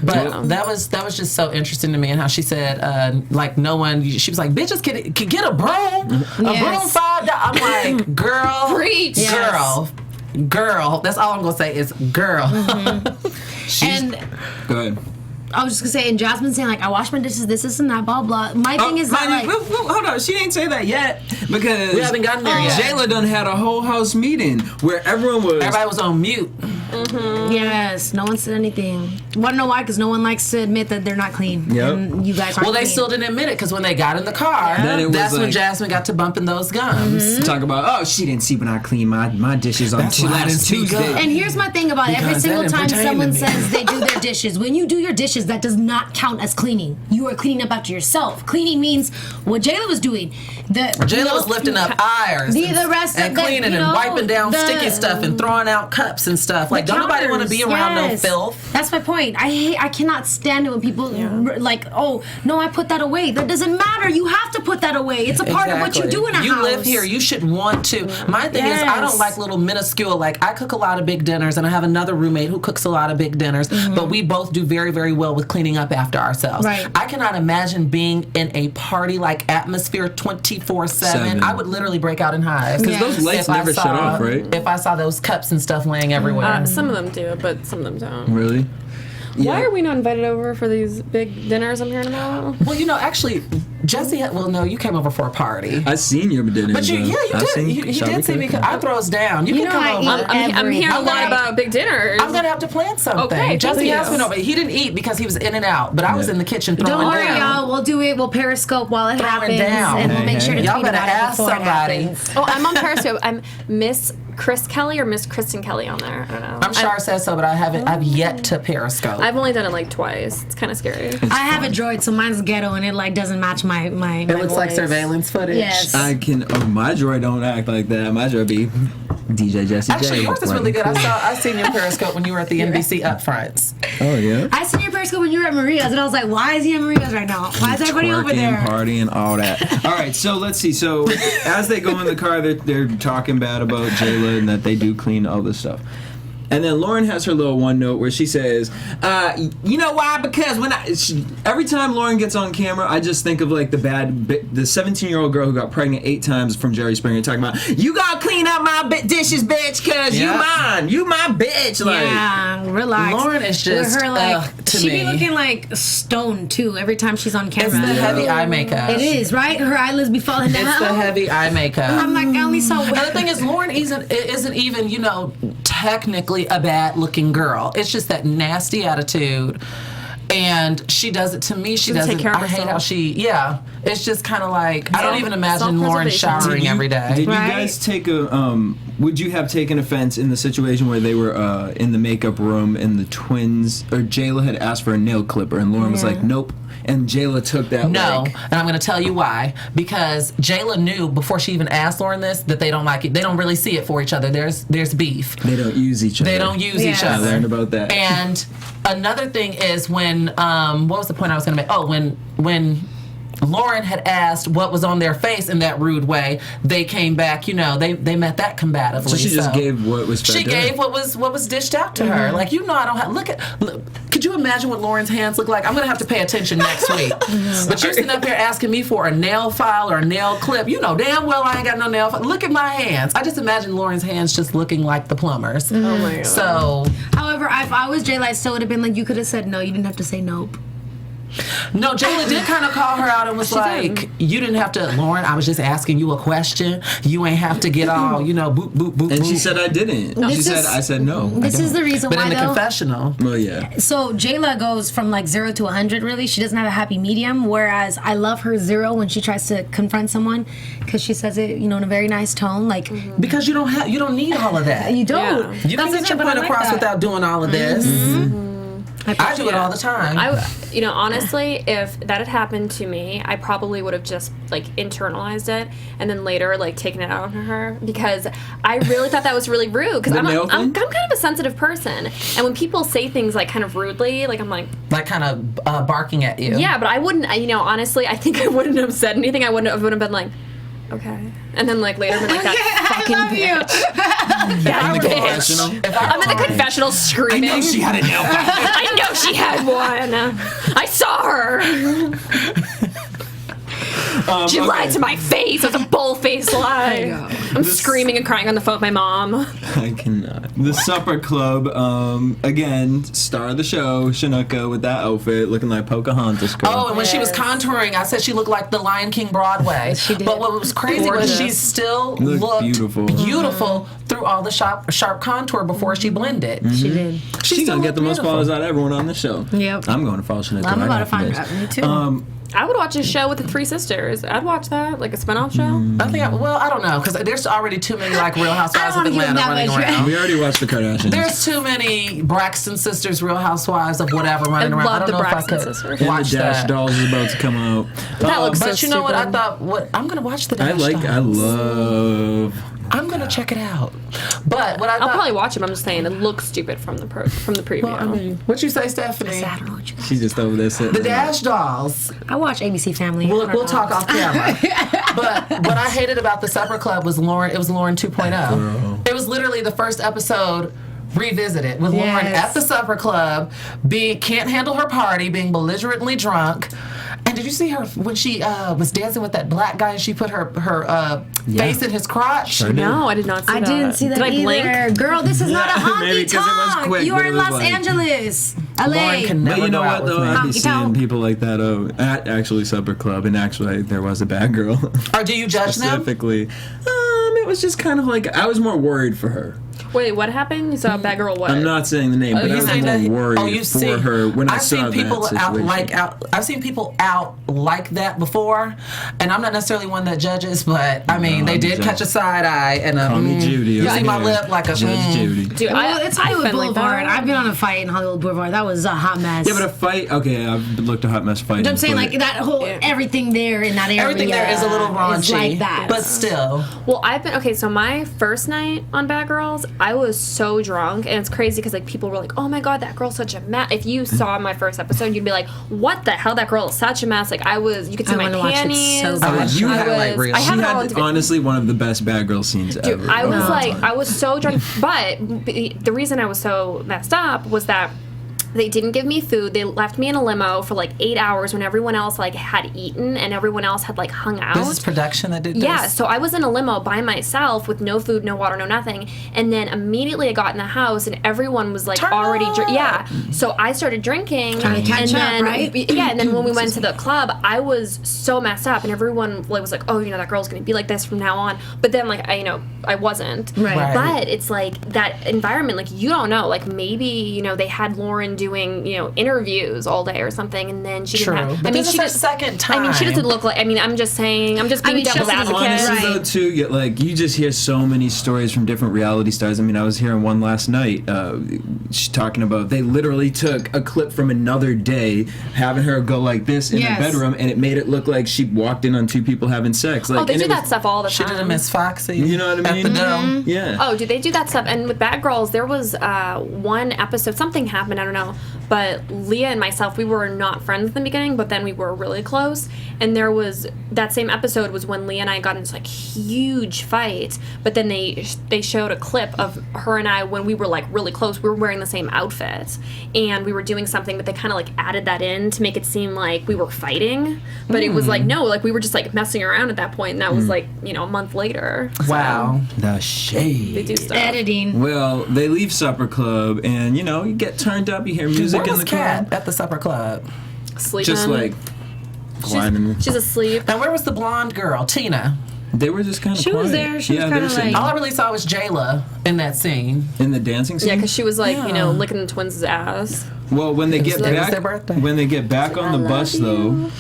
D: But that was just so interesting to me, and how she said, like, no one. She was like, bitches can get a broom, a broom $5. I'm like, girl,
E: Preach.
D: girl. That's all I'm gonna say is girl.
F: and
C: Go ahead.
F: I was just gonna say, and Jasmine saying like, I wash my dishes, this and that, blah blah. My thing is that like,
C: hold on, she didn't say that yet because
D: We haven't gotten there yet.
C: Jayla done had a whole house meeting where everyone was.
D: Everybody was on mute.
F: yes, no one said anything. Wanna know why? Because no one likes to admit that they're not clean.
C: Yep.
F: And you guys aren't.
D: Well, they
F: clean.
D: still didn't admit it because when they got in the car,
C: Then it was
D: that's when
C: like-
D: Jasmine got to bumping those gums.
C: Talk about, oh, she didn't see when I cleaned my dishes on
D: That's why I didn't
C: last
D: speak
C: Tuesday.
D: up.
F: And here's my thing about it. Every
D: Because
F: single
D: that
F: time someone
D: entertained me.
F: says they do their dishes, when you do your dishes, that does not count as cleaning. You are cleaning up after yourself. Cleaning means what Jayla was doing.
D: Jayla was lifting up irons
F: The rest
D: and
F: of the,
D: cleaning
F: you know,
D: and wiping down
F: the-
D: sticky stuff and throwing out cups and stuff. Like, don't nobody want to be around no
F: Yes.
D: filth.
F: That's my point. I cannot stand it when people like, oh no, I put that away. That doesn't matter. You have to put that away. It's a part of what you do in a house.
D: You live here. You should want to. My thing is, I don't
F: Yes.
D: like little minuscule. Like, I cook a lot of big dinners, and I have another roommate who cooks a lot of big dinners. But we both do very, very well with cleaning up after ourselves.
F: Right.
D: I cannot imagine being in a party-like atmosphere 24/7. I would literally break out in hives.
C: Because those lights
D: If I
C: never shut off, right?
D: If I saw those cups and stuff laying everywhere.
E: Some of them do, but some of them don't.
C: Really?
E: Why are we not invited over for these big dinners I'm hearing about?
D: Well, actually, Jesse. Well, no, you came over for a party.
C: I seen your dinner.
D: But you did. He did see me. I throws down. You
F: You
D: can
F: know
D: come
F: I
D: over.
F: eat
E: I'm hearing a
D: I'm
E: lot
D: gonna-
E: about big dinners.
D: I'm gonna have to plan something.
E: Okay,
D: Jesse
E: thank
D: has
E: you.
D: been over. He didn't eat because he was in and out, but I was in the kitchen throwing
F: Don't worry,
D: down.
F: y'all. We'll do it. We'll Periscope while it
D: Throwing
F: happens,
D: down.
F: and we'll
C: Hey,
F: make sure to
C: hey.
D: Y'all
F: tweet
D: better
F: about it
D: ask
F: before it
D: somebody.
F: happens.
E: Oh, I'm on Periscope. I'm Miss Chris Kelly or Miss Kristen Kelly on there. I don't know.
D: I'm Shar says so, but I've yet to Periscope.
E: I've only done it like twice. It's kind of scary.
F: I have a droid, so mine's ghetto, and it like doesn't match my.
D: It looks like
F: voice.
D: surveillance footage.
F: Yes.
C: I can. Oh, my droid don't act like that. My droid be DJ Jesse.
D: Actually, yours is really good. I seen your Periscope when you were at the NBC upfronts.
C: Oh yeah.
F: I seen your Periscope when you were at Maria's, and I was like, why is he at Maria's right now? Why is everybody over
C: Twerking,
F: there?
C: partying, all that. All right, so let's see. So as they go in the car, they're talking bad about Jayla and that they do clean all this stuff. And then Lauren has her little one note where she says, you know why? Because every time Lauren gets on camera, I just think of like the 17-year-old girl who got pregnant 8 times from Jerry Springer talking about, you gotta clean up my dishes, bitch, because you mine. You my bitch. Like,
F: yeah, relax.
D: Lauren is just,
F: with her, like,
D: to
F: she
D: me.
F: be looking like stone, too, every time she's on camera.
D: It's the heavy eye makeup.
F: It is, right? Her eyelids be falling down.
D: It's the heavy eye makeup.
F: I'm like, I only saw
D: And the thing is, Lauren isn't even, you know, technically a bad-looking girl. It's just that nasty attitude. And she does it to me. She doesn't.
E: take care of
D: I hate
E: herself.
D: how she. Yeah, it's just kind of like I don't even imagine Lauren
E: Self-preservation.
D: showering every day.
C: Did you
F: Right.
C: guys take would you have taken offense in the situation where they were in the makeup room and the twins, or Jayla had asked for a nail clipper and Lauren was like, nope. And Jayla took that.
D: No,
C: like,
D: and I'm going to tell you why. Because Jayla knew before she even asked Lauren this that they don't like it. They don't really see it for each other. There's beef.
C: they don't use each other.
D: They don't use each
F: Yeah.
C: I
D: other.
C: learned about that.
D: And another thing is when what was the point I was going to make? Oh, when Lauren had asked what was on their face in that rude way, they came back. You know, they met that combatively.
C: So she just gave what was fed
D: She
C: to her.
D: gave what was dished out to her. Like, you know, I don't have look. Could you imagine what Lauren's hands look like? I'm gonna have to pay attention next week. But you're sitting up here asking me for a nail file or a nail clip. You know damn well I ain't got no nail file. Look at my hands. I just imagine Lauren's hands just looking like the plumber's.
E: Oh my god.
D: So
F: However, if I was Jayla, I still would have been like, you could have said no. You didn't have to say nope.
D: no, Jayla did kind of call her out and was like, you didn't have to, Lauren, I was just asking you a question. You ain't have to get all, you know, boop, boop, boop,
C: And
D: boop.
C: she said I didn't. She
F: This
C: said
F: is-
C: I said no.
F: This is the reason
D: But
F: why,
D: in the
F: though.
D: confessional.
C: Well, yeah.
F: So Jayla goes from like 0 to 100. Really, she doesn't have a happy medium. Whereas I love her 0 when she tries to confront someone, because she says it, you know, in a very nice tone. Like
D: Because you don't need all of that.
F: you don't.
E: Yeah.
D: You can
F: That's
D: get your
F: but I
D: point
F: like
D: across
F: that.
D: without doing all of this. I do it all the time.
E: You know, honestly, if that had happened to me, I probably would have just like internalized it and then later like taken it out on her, because I really thought that was really rude. Because
C: The
E: I'm
C: nail
E: kind
C: thing?
E: of a sensitive person, and when people say things like kind of rudely, like I'm like,
D: like kind of barking at you.
E: yeah, but I wouldn't. You know, honestly, I think I wouldn't have said anything. I wouldn't have been like, okay, and then like later been like that fucking
F: I love you.
E: that
C: the
E: bitch.
C: confessional?
E: I'm in the confessional screaming.
C: had a nail file.
E: I know she had one. I saw her. She lied to my face. It's a bull-faced lie. I'm screaming and crying on the phone with my mom.
C: I cannot. The supper club, again, star of the show, Shanuka with that outfit, looking like Pocahontas girl.
D: Oh, and when she was contouring, I said she looked like the Lion King Broadway.
F: She did.
D: But what was crazy was she still
C: Looked
D: looked
C: beautiful.
D: beautiful through all the sharp contour before she blended.
F: She did.
C: She's
D: still
C: gonna get the
D: looked
C: most
D: beautiful.
C: followers out of everyone on the show.
F: Yep.
C: I'm going to follow Shanuka.
F: I'm
C: right
F: about to
C: after
F: find
C: this.
F: out. Me too.
E: I would watch a show with the 3 sisters. I'd watch that, like a spinoff show.
D: I think, I don't know, because there's already too many like Real Housewives
F: I
D: of
F: don't wanna give
D: Atlanta
F: that
D: running
F: much
D: around.
C: We already watched the Kardashians.
D: There's too many Braxton sisters, Real Housewives of whatever running
E: I
D: around.
E: love
D: I don't
E: the
D: know
E: Braxton
D: if I could
E: sisters.
C: and
D: watch
C: the Dash
D: that.
C: Dolls is about to come out.
E: That looks
D: But
E: so
D: you know what? I
E: stupid.
D: thought, I'm gonna watch the Dash
C: I
D: Dolls.
C: love.
D: I'm gonna check it out. But what I
E: I'll
D: thought,
E: probably watch it. But I'm just saying it looks stupid from the preview.
D: well, I mean, what you say, Stephanie?
F: I don't know what you
C: She's just over there sitting.
D: The Dash Dolls.
F: I watch ABC Family.
D: We'll talk off camera. But what I hated about the Supper Club was Lauren. It was Lauren 2.0. It was literally the first episode revisited with Lauren
F: Yes.
D: at the Supper Club, can't handle her party, being belligerently drunk. And did you see her when she was dancing with that black guy and she put her face in his crotch?
C: Sure did.
E: No, I did not see
F: I
E: that.
F: didn't see that
E: Did I
F: either.
E: blink?
F: Girl, this is not a
C: Maybe
F: honky
C: 'cause it was
F: tonk.
C: quick,
F: You
C: but
F: are
C: it
F: in
C: was
F: Los
C: like-
F: Angeles, LA.
D: Lauren can
C: But
D: never
C: you know
D: go out
C: what though?
D: with me.
C: I'd be
F: Honky
C: seeing
F: tonk.
C: people like that at actually Supper Club, and actually there was a bad girl.
D: Or do you judge them?
C: Specifically, it was just kind of like I was more worried for her.
E: Wait, what happened? You saw a bad girl? What?
C: I'm not saying the name, but I
D: You
C: was
D: saying
C: more
D: that?
C: worried
D: You've
C: for
D: seen
C: her when I
D: I've
C: saw
D: seen people
C: that situation.
D: I've seen people out like that before, and I'm not necessarily one that judges, but I mean,
C: No,
D: they
C: I'm
D: did
C: just-
D: catch a side eye and a.
C: Call me Judy.
D: You
C: over
D: see my
C: here.
D: lip like a
C: Judge Judy.
E: Dude,
F: Well, it's Hollywood
E: I've been like
F: Boulevard.
E: that.
F: I've been on a fight in Hollywood Boulevard. That was a hot mess.
C: Yeah, but a fight. Okay, I've looked a hot mess fight.
F: But I'm saying like that whole everything there in that area.
D: Everything there is a little raunchy,
F: is like that.
D: but still.
E: Well, I've been okay. So my first night on Bad Girls, I was so drunk, and it's crazy because like people were like, "Oh my god, that girl's such a mess." If you saw my first episode, you'd be like, "What the hell? That girl is such a mess." Like you could see my panties.
F: So bad.
C: You had
D: reels.
E: I
C: She
E: have it all
C: had
E: on
C: honestly one of the best bad girl scenes ever.
E: I was so drunk, but the reason I was so messed up was that they didn't give me food. They left me in a limo for like 8 hours when everyone else like had eaten and everyone else had like hung out.
D: This is production that did this?
E: Yeah, so I was in a limo by myself with no food, no water, no nothing. And then immediately I got in the house and everyone was like already yeah. So I started drinking.
F: Trying to catch up, right?
E: Yeah, and then when we went to the club, I was so messed up and everyone like was like, "Oh, that girl's going to be like this from now on." But then like I wasn't.
F: Right.
E: But it's like that environment, like you don't know, like maybe, they had Lauren doing, interviews all day or something, and then she didn't have.
D: But this is her second time.
E: I mean, she doesn't look like. I mean, I'm just saying. I'm just being devil's advocate.
C: Honestly, though, too, you just hear so many stories from different reality stars. I mean, I was hearing one last night. She's talking about they literally took a clip from another day, having her go like this in her bedroom, and it made it look like she walked in on two people having sex. Like,
E: they do that stuff all the time.
D: She did a Miss Foxy.
C: You know what I mean?
D: At the dome.
C: Yeah.
E: Oh, do they do that stuff? And with Bad Girls, there was one episode. Something happened. I don't know. But Leah and myself, we were not friends in the beginning, but then we were really close. And there was that same episode was when Leah and I got into like huge fight. But then they showed a clip of her and I when we were like really close. We were wearing the same outfit and we were doing something, but they kind of like added that in to make it seem like we were fighting. But it was like no, like we were just like messing around at that point. And that was like a month later.
D: Wow,
C: the shade.
E: They do stuff.
F: Editing.
C: Well, they leave supper club, and you get turned up. You hear music
D: Where
C: in
D: was
C: the
D: Kat
C: club.
D: at the supper club?
E: Sleeping.
C: Just like gliding.
E: She's asleep.
D: And where was the blonde girl, Tina?
C: They were just kind of.
F: She was there. She was kind of like.
D: All I really saw was Jayla in that scene.
C: In the dancing scene.
E: Yeah, because she was like licking the twins' ass.
C: Well, when they get
D: like,
C: back,
D: it's their birthday.
C: when they get back on the bus, though.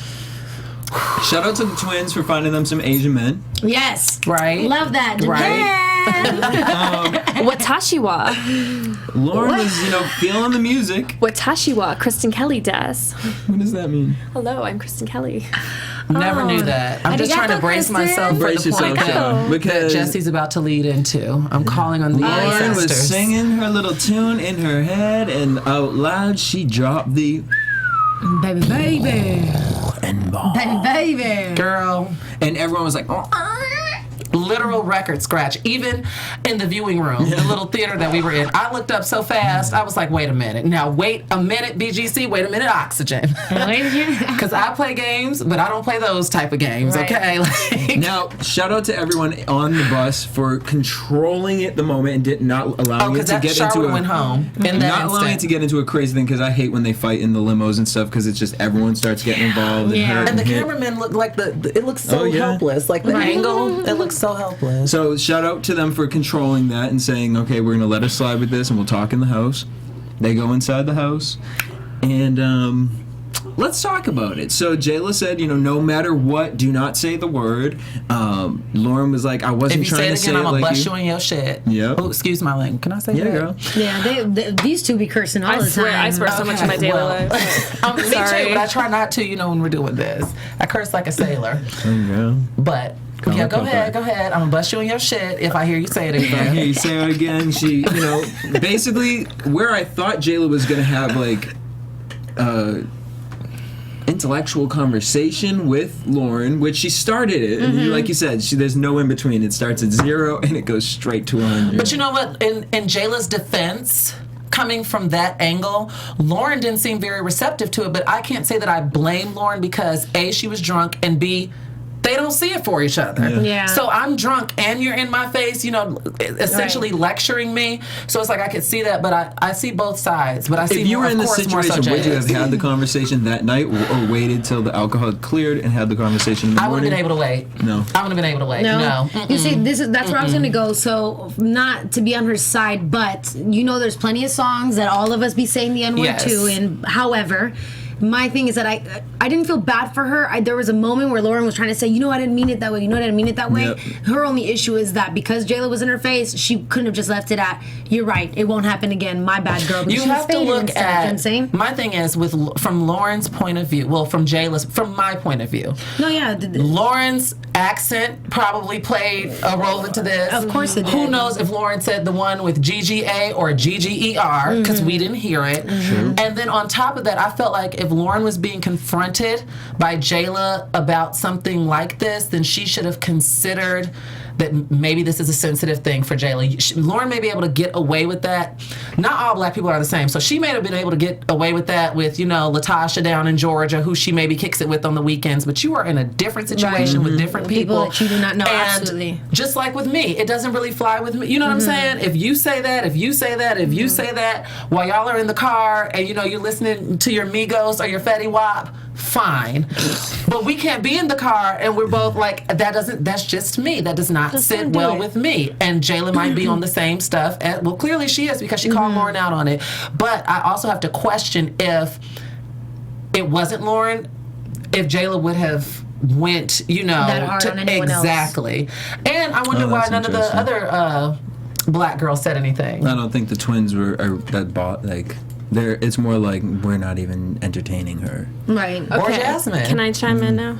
C: Shout out to the twins for finding them some Asian men.
F: Yes.
D: Right.
F: Love that.
E: Watashiwa.
C: Lauren was, feeling the music.
E: Watashiwa. Kristen Kelly des.
C: What does that mean?
E: Hello, I'm Kristen Kelly.
D: Never knew that. I'm just trying to brace myself for the point that
C: because
D: Jesse's about to lead into. I'm calling on the
C: Lauren
D: ancestors.
C: was singing her little tune in her head, and out loud she dropped the
F: Baby, baby.
C: and ball.
F: Baby, baby.
D: Girl.
C: And everyone was like, oh.
D: Literal record scratch. Even in the viewing room, the little theater that we were in, I looked up so fast, I was like, wait a minute. Now, wait a minute, BGC, wait a minute, Oxygen. Because I play games, but I don't play those type of games, okay?
C: Now, shout out to everyone on the bus for controlling it the moment and not allowing it to get
D: Shar
C: into
D: went home in that
C: not allowing it to get into a crazy thing, because I hate when they fight in the limos and stuff, because it's just everyone starts getting involved and hurt.
D: And the
C: hit.
D: cameramen look like it looks so helpless. Like the angle, it looks so helpless.
C: So shout out to them for controlling that and saying, okay, we're gonna let us slide with this and we'll talk in the house. They go inside the house, and let's talk about it. So Jayla said, no matter what, do not say the word. Lauren was like, I wasn't trying to say it.
D: If you say it again, I'm gonna
C: like
D: bust you in your shit.
C: Yep.
D: Oh, excuse my language. Can I say that?
C: girl.
F: Yeah, these two be cursing all the time.
E: I swear so much in my daily life.
D: I'm
E: sorry.
D: Me too, but I try not to, when we're doing this. I curse like a sailor.
C: Yeah.
D: But yeah, go ahead. I'm gonna bust you in your shit if I hear you say it again.
C: I hear you say it again. She, basically where I thought Jayla was gonna have like intellectual conversation with Lauren, which she started it, and like you said, there's no in between. It starts at 0 and it goes straight to 100.
D: But you know what? In Jayla's defense, coming from that angle, Lauren didn't seem very receptive to it. But I can't say that I blame Lauren because A, she was drunk, and B, they don't see it for each other.
F: Yeah.
D: So I'm drunk and you're in my face, essentially lecturing me. So it's like I could see that, but I see both sides. But I see
C: if you
D: more,
C: were in
D: of
C: this
D: course, more so
C: situation, would you have
D: Jayla's.
C: had the conversation that night or waited till the alcohol had cleared and had the conversation in the
D: I would
C: morning?
D: have been able to wait.
C: No.
D: I would have been able to wait. No.
F: You see, that's where I was going to go. So, not to be on her side, but there's plenty of songs that all of us be saying the N-word
D: Yes.
F: to, and however, My thing is that I didn't feel bad for her. There was a moment where Lauren was trying to say, you know, I didn't mean it that way. You know, I didn't mean it that way.
C: Yep.
F: Her only issue is that because Jayla was in her face, she couldn't have just left it at, you're right, it won't happen again. My bad, girl.
D: You have to look
F: instead, you know what I'm saying?
D: My thing is from Lauren's point of view. Well, from my point of view.
F: No, yeah.
D: Lauren's accent probably played a role into this.
F: Of course it did.
D: Who knows if Lauren said the one with GGA or GGER, because we didn't hear it. And then on top of that, I felt like if Lauren was being confronted by Jayla about something like this, then she should have considered that maybe this is a sensitive thing for Jayla. Lauren may be able to get away with that. Not all black people are the same, so she may have been able to get away with that with, you know, Latasha down in Georgia, who she maybe kicks it with on the weekends, but you are in a different situation with different people
F: that you do not know.
D: And
F: absolutely.
D: Just like with me, it doesn't really fly with me. You know what I'm saying? If you say that, if you say that, while y'all are in the car and, you know, you're listening to your Migos or your Fetty Wap, fine. But we can't be in the car and we're both like, that's just me. That does not sit well with me. And Jayla might be on the same stuff. And, well, clearly she is because she called Lauren out on it. But I also have to question if it wasn't Lauren, if Jayla would have went, you know,
F: that hard on anyone
D: exactly. And I wonder why none of the other black girls said anything.
C: I don't think the twins were it's more like we're not even entertaining her.
F: Right.
E: Okay.
D: Or Jasmine.
E: Can I chime in now?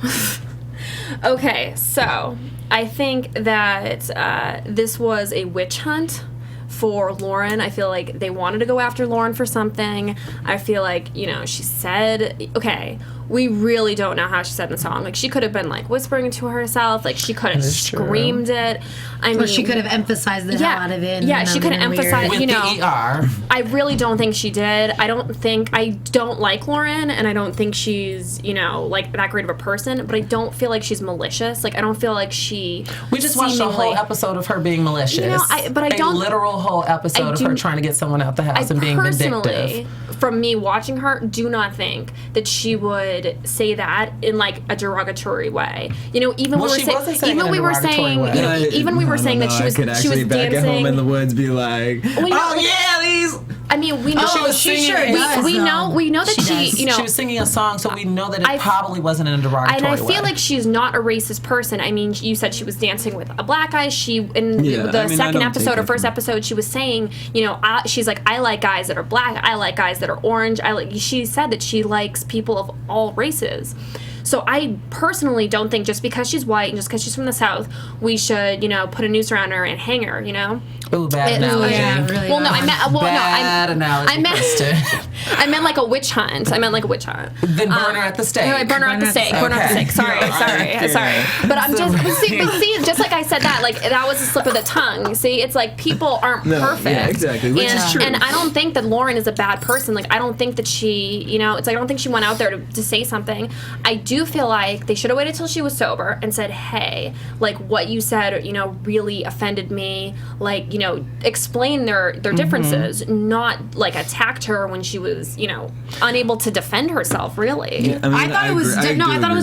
E: Okay, so I think that this was a witch hunt for Lauren. I feel like they wanted to go after Lauren for something. I feel like, you know, she said, okay, we really don't know how she said in the song. Like, she could have been, like, whispering to herself. Like, she could have screamed it. I mean,
F: she could have emphasized the hell out of it.
E: Yeah, she could have emphasized,
D: with
E: you know.
D: the ER.
E: I really don't think she did. I don't like Lauren, and I don't think she's, you know, like, that great of a person, but I don't feel like she's malicious. Like, I don't feel like she
D: We just watched a whole episode of her being malicious.
E: You know, a
D: literal whole episode of her trying to get someone out the house and being vindictive.
E: From me watching her, do not think that she would say that in like a derogatory way. You know, even we were saying that she was
C: actually back
E: dancing
C: at home in the woods, be like, these.
E: I mean, we know
D: she was singing.
E: we know that she you know,
D: she was singing a song, so we know that it probably wasn't in a derogatory way.
E: And I feel like she's not a racist person. I mean, you said she was dancing with a black guy. She the second episode or first episode, she was saying, you know, she's like, I like guys that are black. I like guys that are orange. She said that she likes people of all races. So I personally don't think just because she's white and just because she's from the South, we should, you know, put a noose around her and hang her, you know?
D: Ooh, bad analogy.
F: Yeah, really
E: well, no,
D: analogy.
E: I meant like a witch hunt.
D: Then burn her at the stake.
E: No, burn her at the stake. Burn her at the stake. Sorry. But I'm just, see, just like I said that, like, that was a slip of the tongue. See, it's like people aren't perfect.
C: Yeah, exactly, which is true.
E: And I don't think that Lauren is a bad person. Like, I don't think that she, you know, it's like, I don't think she went out there to say something. I do feel like they should have waited till she was sober and said, hey, like, what you said, you know, really offended me. Like, you know, explain their differences, not like attacked her when she was, you know, unable to defend herself, really.
C: Yeah, I mean,
F: I thought it was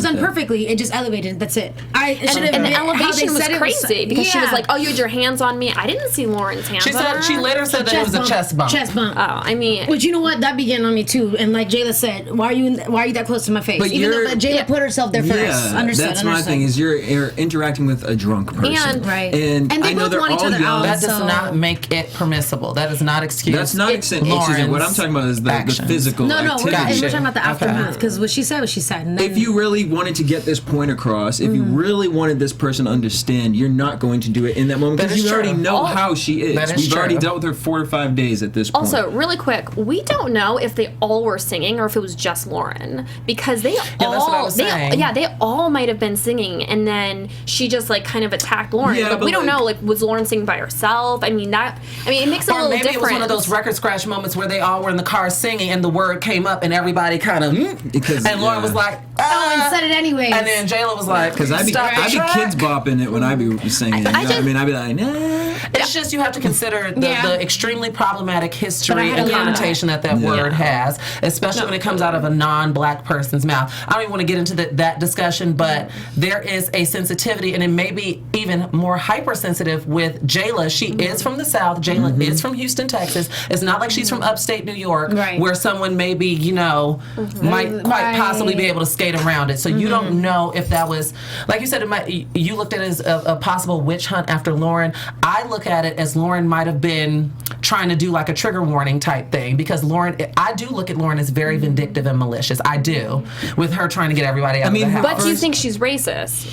F: done
C: that.
F: perfectly. It just elevated. That's it.
E: And the elevation was crazy because she was like, oh, you had your hands on me. I didn't see Lauren's hands on her.
D: She later said that it was a chest bump.
F: Chest bump.
E: Oh, I mean.
F: But you know what? That began on me too. And like Jayla said, why are you that close to my face?
C: But
F: Even though Jayla put herself there first.
C: That's my thing. Is you're interacting with a drunk person,
F: and they
C: I know
F: both
C: they're
F: want each
C: all
F: other
C: young.
F: out.
D: That does not make it permissible. That is not excuse.
C: That's not excuse. What I'm talking about is the physical activity.
F: And we're talking about the aftermath because what she said. And then,
C: if you really wanted to get this point across, if you really wanted this person to understand, you're not going to do it in that moment because you already know how she is. We've already dealt with her 4 to 5 days at this point.
E: Also, really quick, we don't know if they all were singing or if it was just Lauren because they all might have been singing and then she just like kind of attacked Lauren.
C: Yeah,
E: we don't know. Like, was Lauren singing by herself? I mean, it makes it a little different.
D: Or maybe it was one of those record scratch moments where they all were in the car singing and the word came up and everybody kind of and Lauren was like,
F: and said it anyways.
D: And then Jayla was like,
C: Because I'd be kids bopping it when I be saying it. You know what I mean? I'd be like, nah.
D: It's just you have to consider the extremely problematic history and connotation that word has, especially when it comes out of a non-black person's mouth. I don't even want to get into that discussion, but there is a sensitivity, and it may be even more hypersensitive with Jayla. She is from the South. Jayla is from Houston, Texas. It's not like she's from upstate New York, where someone maybe, you know, might quite possibly be able to skate around it. So you don't know if that was, like you said, you looked at it as a possible witch hunt after Lauren. I look at it as Lauren might have been trying to do like a trigger warning type thing, because I do look at Lauren as very vindictive and malicious. I do, with her trying to get everybody out of the house.
E: But you think she's racist?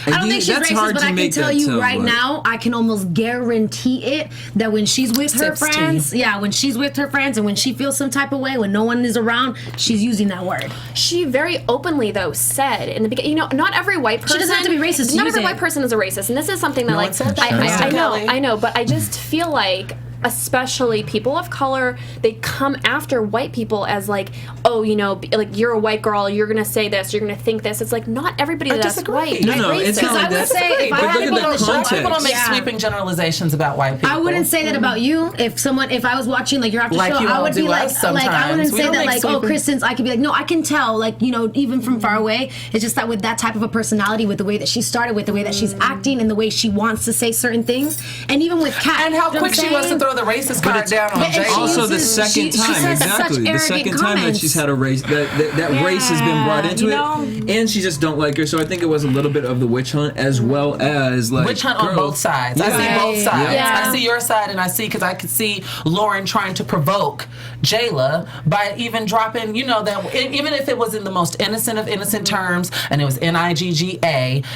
F: I don't think she's racist, but I can tell you right now, I can almost guarantee it that when she's with her friends, when she's with her friends and when she feels some type of way, when no one is around, she's using that word.
E: She very openly, though, said in the beginning, you know, not every white person...
F: She doesn't have to be racist to
E: Not
F: use
E: every
F: it.
E: white person is a racist, and this is something that,
D: No
E: like,
D: one said that.
E: I know, but I just feel like, especially people of color, they come after white people as like, oh, you know, like, you're a white girl, you're gonna say this, you're gonna think this. It's like, not everybody that's white is
C: No, it's not like
F: I would say if I had to be on the show,
D: people don't make sweeping generalizations about white people.
F: I wouldn't say that about you. If I was watching like your after show, I would be like I wouldn't say that like, oh, Kristen's. I could be like, no, I can tell, like, you know, even from far away. It's just that with that type of a personality, with the way that she started, with the way that she's acting, and the way she wants to say certain things, and even with Kat,
D: and how quick she was to throw the racist card down on Jay.
C: Also, the second time, exactly, the second time that she's had a race, that race has been brought into it, and she just don't like her. So I think it was a little bit of the witch hunt, as well as like
D: witch hunt on both sides. I see both sides. I see your side, and I see, because I could see Lauren trying to provoke Jayla by even dropping, you know, that even if it was in the most innocent of innocent terms, and it was Nigga,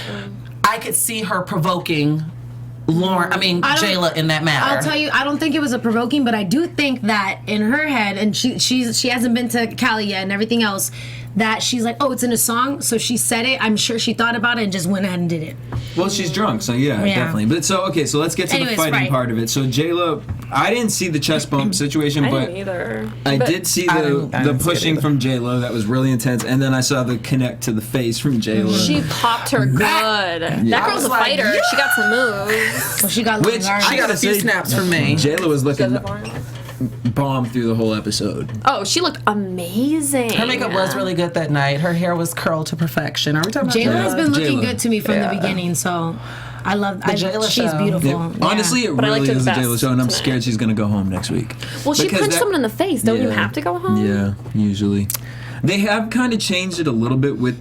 D: I could see her provoking Jayla in that matter.
F: I'll tell you, I don't think it was a provoking, but I do think that in her head, and she hasn't been to Cali yet and everything else, that she's like, oh, it's in a song, so she said it. I'm sure she thought about it and just went ahead and did it.
C: Well, she's drunk, so yeah. Definitely. But so let's get to the fighting part of it. So Jayla, I didn't see the chest bump situation, but
E: didn't either.
C: I did see the pushing from Jayla. That was really intense, and then I saw the connect to the face from Jayla.
E: She popped her good. That girl's a fighter. Yeah. She got some moves.
F: Well, she got
D: a few snaps from me.
C: Jayla was looking bomb through the whole episode.
E: Oh, she looked amazing.
D: Her makeup was really good that night. Her hair was curled to perfection. Are we talking about
F: Jayla? Has been looking good to me from the beginning, so I love
D: Jayla
F: she's
D: show.
F: beautiful.
C: Yeah. Honestly, it really is a Jayla show, and I'm scared she's going to go home next week.
E: Well, she punched someone in the face. Don't you have to go home?
C: Yeah, usually. They have kind of changed it a little bit with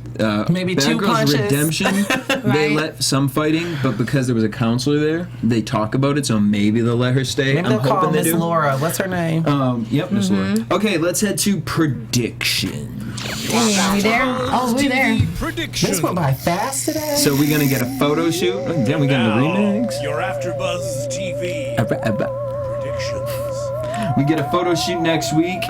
D: maybe
C: Bad
D: 2
C: Girls
D: punches.
C: Redemption. They let some fighting, but because there was a counselor there, they talk about it, so maybe they'll let her stay.
D: Maybe they'll call Miss Laura. What's her name?
C: Yep, Miss Laura. Okay, let's head to prediction.
F: Are we there? Oh, we're there.
A: Prediction.
D: This went by fast today.
C: So we're going to get a photo shoot. Then we got the remix.
A: Your AfterBuzz TV predictions.
C: We get a photo shoot next week.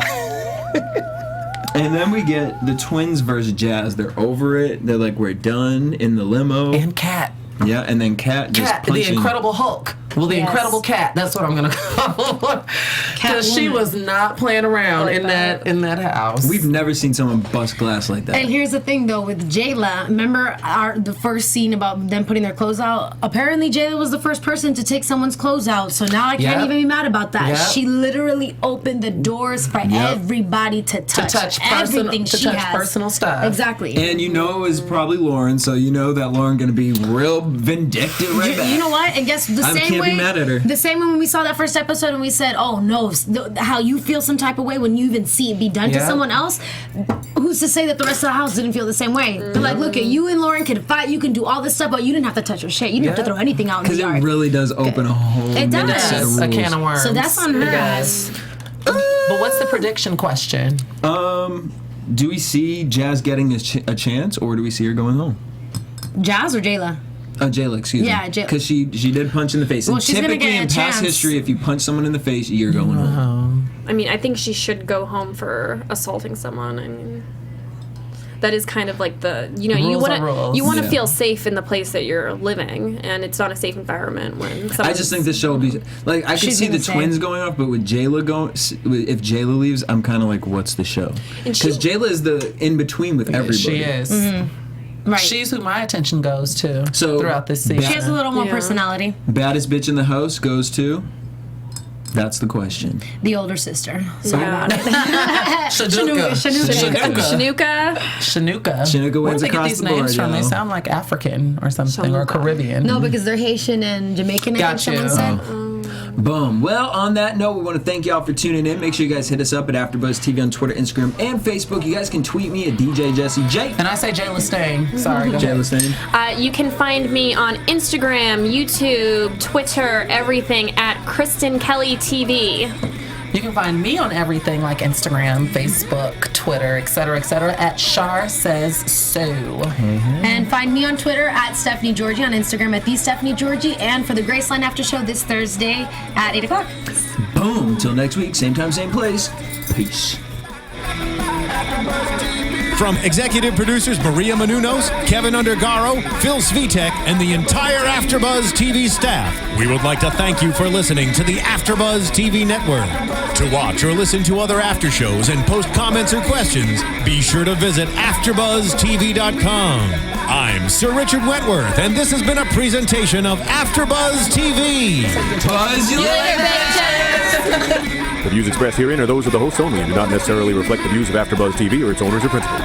C: And then we get the twins versus Jazz. They're over it. They're like, we're done in the limo.
D: And Kat.
C: Yeah, and then Kat just punching.
D: The Incredible Hulk. Well, the Incredible Cat. That's what I'm gonna call her. Because she was not playing around in that house.
C: We've never seen someone bust glass like that.
F: And here's the thing, though, with Jayla. Remember the first scene about them putting their clothes out? Apparently, Jayla was the first person to take someone's clothes out. So now I can't even be mad about that. Yep. She literally opened the doors for everybody to touch everything she has.
D: Personal stuff.
F: Exactly.
C: And you know it was probably Lauren, so you know that Lauren gonna be real vindictive right back.
F: You know what? And guess the same way.
C: Be mad at her.
F: The same way when we saw that first episode and we said, oh no, how you feel some type of way when you even see it be done to someone else, who's to say that the rest of the house didn't feel the same way? They're like, look, you and Lauren can fight, you can do all this stuff, but you didn't have to touch your shit. You didn't have to throw anything out in the yard.
C: Because it really does open a whole
F: set
D: a can of worms.
F: So that's on her ass.
D: But what's the prediction question?
C: Do we see Jazz getting a chance, or do we see her going home?
F: Jazz or Jayla?
C: Jayla, excuse me. Yeah, Jayla. Because she did punch in the face.
F: Well,
C: and
F: she's
C: typically
F: gonna get
C: in
F: a
C: past
F: chance.
C: history, if you punch someone in the face, you're going home.
E: I mean, I think she should go home for assaulting someone. I mean, that is kind of like the, you want to feel safe in the place that you're living, and it's not a safe environment when
C: I just think this show will be like, I could see the twins going off, but with Jayla if Jayla leaves, I'm kind of like, what's the show? Because Jayla is the in between with everybody.
D: She is. Right. She's who my attention goes to throughout this season.
F: She has a little more personality.
C: Baddest bitch in the house goes to? That's the question.
F: The older sister. Sorry about it.
D: Shanuka.
C: Shanuka wins across the board.
D: Where do they get these names from? They sound like African or something, or Caribbean.
F: No, because they're Haitian and Jamaican, I think someone said.
C: Boom. Well, on that note, we want to thank y'all for tuning in. Make sure you guys hit us up at AfterBuzz TV on Twitter, Instagram, and Facebook. You guys can tweet me at DJ Jesse J.
D: And I say Jayla Stain. Sorry,
C: Jayla Stain.
E: You can find me on Instagram, YouTube, Twitter, everything at Kristen Kelly TV.
D: You can find me on everything like Instagram, Facebook, Twitter, etc., at Shar Says So.
F: And find me on Twitter at Stephanie Giorgi, on Instagram at the Stephanie Giorgi, and for the Graceline After Show this Thursday at 8 o'clock.
C: Boom. Till next week, same time, same place. Peace.
A: From executive producers Maria Menounos, Kevin Undergaro, Phil Svitek, and the entire AfterBuzz TV staff, we would like to thank you for listening to the AfterBuzz TV network. To watch or listen to other after shows and post comments or questions, be sure to visit AfterBuzzTV.com. I'm Sir Richard Wentworth, and this has been a presentation of AfterBuzz TV.
C: Buzz you later,
G: The views expressed herein are those of the hosts only and do not necessarily reflect the views of AfterBuzz TV or its owners or principals.